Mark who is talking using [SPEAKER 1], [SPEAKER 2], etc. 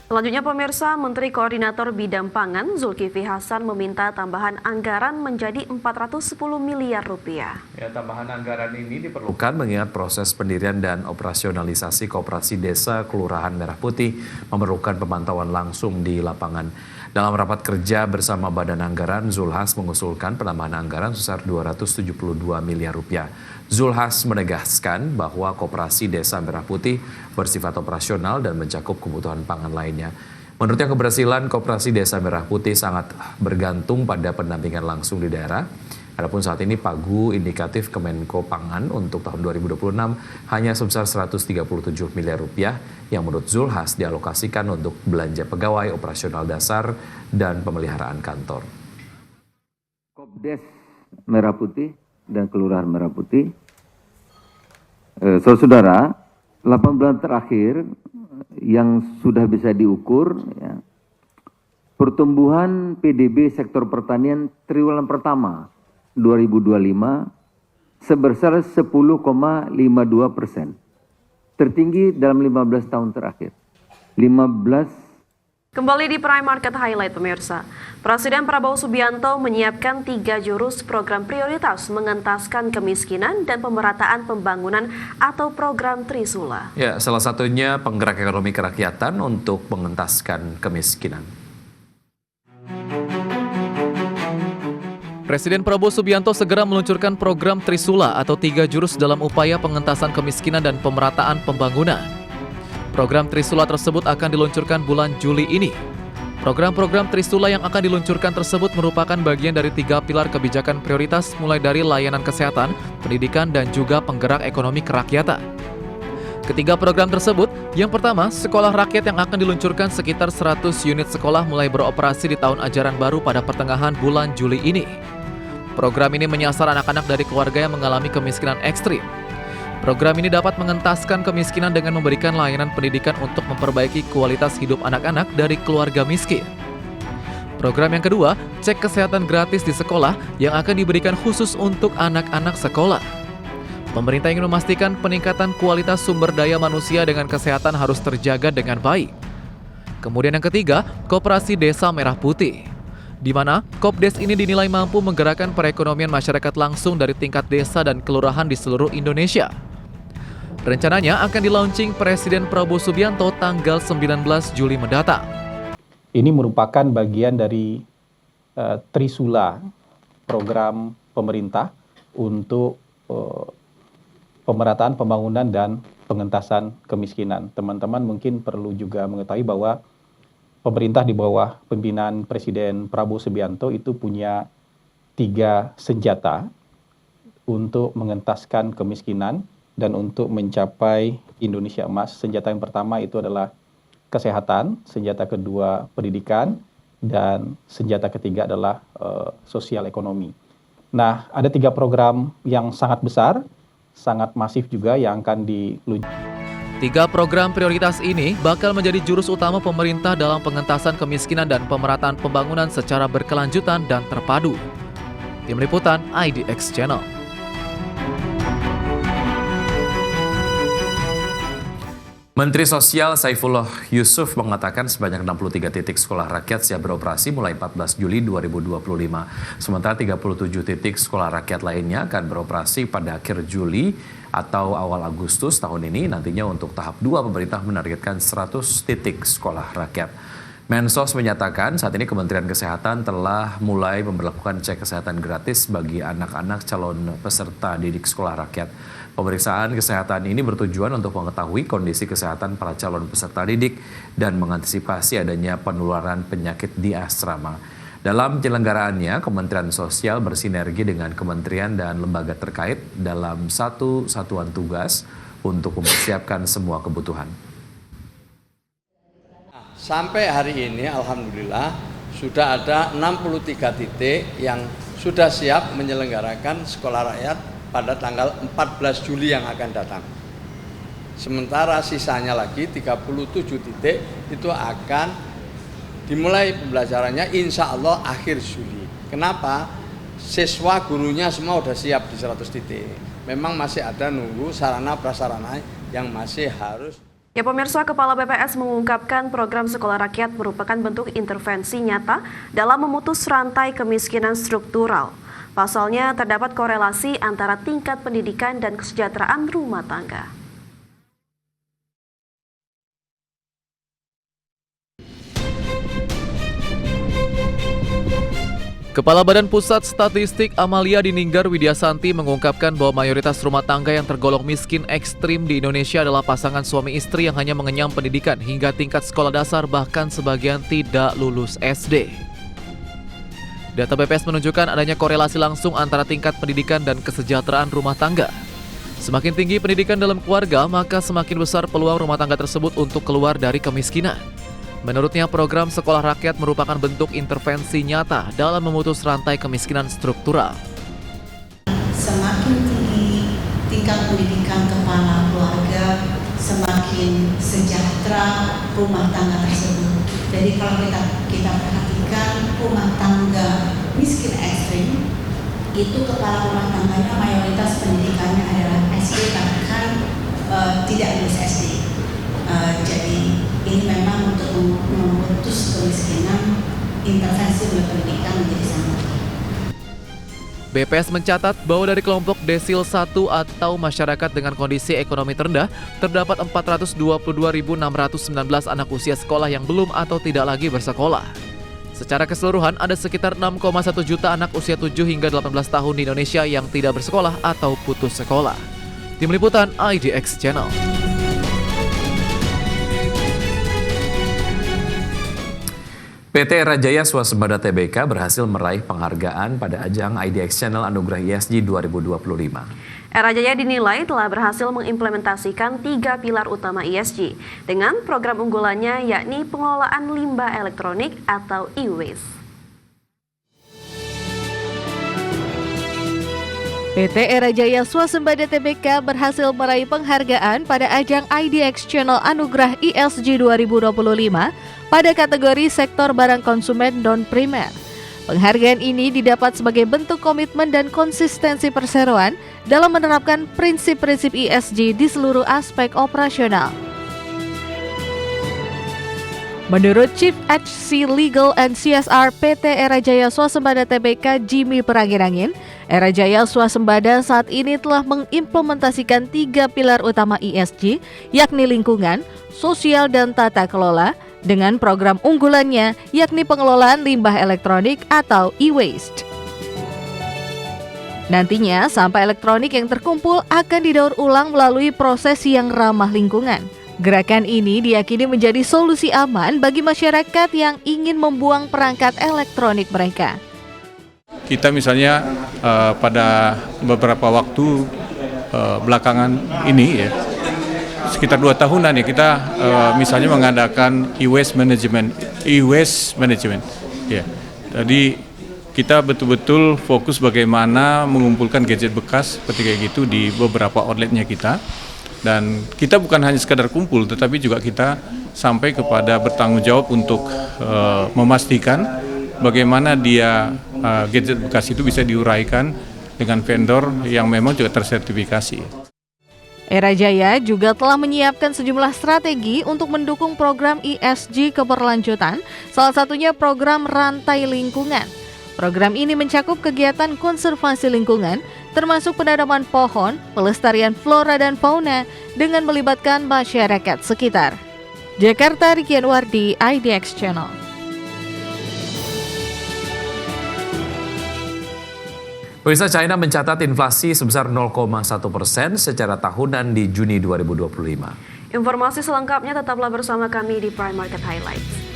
[SPEAKER 1] Selanjutnya pemirsa, Menteri Koordinator Bidang Pangan Zulkifli Hasan meminta tambahan anggaran menjadi 410 miliar rupiah.
[SPEAKER 2] Ya, tambahan anggaran ini diperlukan mengingat proses pendirian dan operasionalisasi Koperasi Desa Kelurahan Merah Putih memerlukan pemantauan langsung di lapangan. Dalam rapat kerja bersama Badan Anggaran, Zulhas mengusulkan penambahan anggaran sebesar 272 miliar rupiah. Zulhas menegaskan bahwa Koperasi Desa Merah Putih bersifat operasional dan mencakup kebutuhan pangan lainnya. Menurutnya keberhasilan Koperasi Desa Merah Putih sangat bergantung pada pendampingan langsung di daerah. Adapun saat ini pagu indikatif Kemenko Pangan untuk tahun 2026 hanya sebesar 137 miliar rupiah yang menurut Zulhas dialokasikan untuk belanja pegawai operasional dasar dan pemeliharaan kantor.
[SPEAKER 3] Kopdes Merah Putih dan Kelurahan Merah Putih, saudara, 8 bulan terakhir yang sudah bisa diukur, ya, pertumbuhan PDB sektor pertanian triwulan pertama 2025 sebesar 10,52%, tertinggi dalam 15 tahun terakhir.
[SPEAKER 1] Kembali di Prime Market Highlight pemirsa, Presiden Prabowo Subianto menyiapkan 3 jurus program prioritas mengentaskan kemiskinan dan pemerataan pembangunan atau program Trisula.
[SPEAKER 2] Ya, salah satunya penggerak ekonomi kerakyatan untuk mengentaskan kemiskinan.
[SPEAKER 4] Presiden Prabowo Subianto segera meluncurkan program Trisula atau 3 jurus dalam upaya pengentasan kemiskinan dan pemerataan pembangunan. Program Trisula tersebut akan diluncurkan bulan Juli ini. Program-program Trisula yang akan diluncurkan tersebut merupakan bagian dari 3 pilar kebijakan prioritas mulai dari layanan kesehatan, pendidikan, dan juga penggerak ekonomi kerakyatan. Ketiga program tersebut, yang pertama, sekolah rakyat yang akan diluncurkan sekitar 100 unit sekolah mulai beroperasi di tahun ajaran baru pada pertengahan bulan Juli ini. Program ini menyasar anak-anak dari keluarga yang mengalami kemiskinan ekstrim. Program ini dapat mengentaskan kemiskinan dengan memberikan layanan pendidikan untuk memperbaiki kualitas hidup anak-anak dari keluarga miskin. Program yang kedua, cek kesehatan gratis di sekolah yang akan diberikan khusus untuk anak-anak sekolah. Pemerintah ingin memastikan peningkatan kualitas sumber daya manusia dengan kesehatan harus terjaga dengan baik. Kemudian yang ketiga, Koperasi Desa Merah Putih, di mana Kopdes ini dinilai mampu menggerakkan perekonomian masyarakat langsung dari tingkat desa dan kelurahan di seluruh Indonesia. Rencananya akan di-launching Presiden Prabowo Subianto tanggal 19 Juli mendatang.
[SPEAKER 5] Ini merupakan bagian dari Trisula, program pemerintah untuk pemerataan pembangunan dan pengentasan kemiskinan. Teman-teman mungkin perlu juga mengetahui bahwa pemerintah di bawah pimpinan Presiden Prabowo Subianto itu punya 3 senjata untuk mengentaskan kemiskinan dan untuk mencapai Indonesia Emas. Senjata yang pertama itu adalah kesehatan, senjata kedua pendidikan, dan senjata ketiga adalah sosial ekonomi. Nah, ada 3 program yang sangat besar, sangat masif juga yang akan diluncurkan.
[SPEAKER 4] 3 program prioritas ini bakal menjadi jurus utama pemerintah dalam pengentasan kemiskinan dan pemerataan pembangunan secara berkelanjutan dan terpadu. Tim Liputan IDX Channel.
[SPEAKER 2] Menteri Sosial Saifullah Yusuf mengatakan sebanyak 63 titik sekolah rakyat siap beroperasi mulai 14 Juli 2025. Sementara 37 titik sekolah rakyat lainnya akan beroperasi pada akhir Juli atau awal Agustus tahun ini. Nantinya untuk tahap 2 pemerintah menargetkan 100 titik sekolah rakyat. Mensos menyatakan saat ini Kementerian Kesehatan telah mulai memberlakukan cek kesehatan gratis bagi anak-anak calon peserta didik sekolah rakyat. Pemeriksaan kesehatan ini bertujuan untuk mengetahui kondisi kesehatan para calon peserta didik dan mengantisipasi adanya penularan penyakit di asrama. Dalam penyelenggaraannya, Kementerian Sosial bersinergi dengan kementerian dan lembaga terkait dalam satu satuan tugas untuk mempersiapkan semua kebutuhan.
[SPEAKER 6] Sampai hari ini alhamdulillah sudah ada 63 titik yang sudah siap menyelenggarakan sekolah rakyat pada tanggal 14 Juli yang akan datang. Sementara sisanya lagi 37 titik itu akan dimulai pembelajarannya insya Allah akhir Juli. Kenapa? Siswa gurunya semua sudah siap di 100 titik. Memang masih ada nunggu sarana prasarana yang masih harus
[SPEAKER 1] Ya pemirsa, Kepala BPS mengungkapkan program sekolah rakyat merupakan bentuk intervensi nyata dalam memutus rantai kemiskinan struktural. Pasalnya terdapat korelasi antara tingkat pendidikan dan kesejahteraan rumah tangga.
[SPEAKER 4] Kepala Badan Pusat Statistik Amalia Dininggar Widyasanti mengungkapkan bahwa mayoritas rumah tangga yang tergolong miskin ekstrim di Indonesia adalah pasangan suami istri yang hanya mengenyam pendidikan hingga tingkat sekolah dasar, bahkan sebagian tidak lulus SD. Data BPS menunjukkan adanya korelasi langsung antara tingkat pendidikan dan kesejahteraan rumah tangga. Semakin tinggi pendidikan dalam keluarga, maka semakin besar peluang rumah tangga tersebut untuk keluar dari kemiskinan. Menurutnya, program sekolah rakyat merupakan bentuk intervensi nyata dalam memutus rantai kemiskinan struktural.
[SPEAKER 7] Semakin tinggi tingkat pendidikan kepala keluarga, semakin sejahtera rumah tangga tersebut. Jadi kalau kita perhatikan rumah tangga miskin ekstrim, itu kepala rumah tangganya mayoritas pendidikannya adalah SD, bahkan tidak lulus SD. Jadi ini memang untuk memutus kemiskinan, intervensi oleh pendidikan menjadi sangat.
[SPEAKER 4] BPS mencatat bahwa dari kelompok desil 1 atau masyarakat dengan kondisi ekonomi terendah, terdapat 422.619 anak usia sekolah yang belum atau tidak lagi bersekolah. Secara keseluruhan, ada sekitar 6,1 juta anak usia 7 hingga 18 tahun di Indonesia yang tidak bersekolah atau putus sekolah. Tim Liputan IDX Channel.
[SPEAKER 2] PT Era Jaya Swasembada Tbk berhasil meraih penghargaan pada ajang IDX Channel Anugerah ESG 2025.
[SPEAKER 1] Era Jaya dinilai telah berhasil mengimplementasikan 3 pilar utama ESG dengan program unggulannya yakni pengelolaan limbah elektronik atau e-waste.
[SPEAKER 8] PT Era Jaya Swasembada Tbk berhasil meraih penghargaan pada ajang IDX Channel Anugerah ESG 2025 pada kategori sektor barang konsumen non-primer. Penghargaan ini didapat sebagai bentuk komitmen dan konsistensi perseroan dalam menerapkan prinsip-prinsip ESG di seluruh aspek operasional. Menurut Chief HC Legal and CSR PT Era Jaya Swasembada Tbk Jimmy Perangin-Angin, Era Jaya Swasembada saat ini telah mengimplementasikan 3 pilar utama ESG, yakni lingkungan, sosial, dan tata kelola, dengan program unggulannya yakni pengelolaan limbah elektronik atau e-waste. Nantinya, sampah elektronik yang terkumpul akan didaur ulang melalui proses yang ramah lingkungan. Gerakan ini diyakini menjadi solusi aman bagi masyarakat yang ingin membuang perangkat elektronik mereka.
[SPEAKER 9] Kita misalnya pada beberapa waktu belakangan ini ya, sekitar 2 tahunan ya, kita misalnya mengadakan e-waste management. Ya. Jadi kita betul-betul fokus bagaimana mengumpulkan gadget bekas seperti kayak gitu di beberapa outletnya kita. Dan kita bukan hanya sekadar kumpul, tetapi juga kita sampai kepada bertanggung jawab untuk memastikan bagaimana gadget bekas itu bisa diuraikan dengan vendor yang memang juga tersertifikasi.
[SPEAKER 8] Era Jaya juga telah menyiapkan sejumlah strategi untuk mendukung program ESG keberlanjutan, salah satunya program rantai lingkungan. Program ini mencakup kegiatan konservasi lingkungan, termasuk penanaman pohon, pelestarian flora dan fauna dengan melibatkan masyarakat sekitar. Jakarta, Rikian Wardi, IDX Channel.
[SPEAKER 2] Pemirsa, China mencatat inflasi sebesar 0,1% secara tahunan di Juni 2025.
[SPEAKER 1] Informasi selengkapnya tetaplah bersama kami di Prime Market Highlights.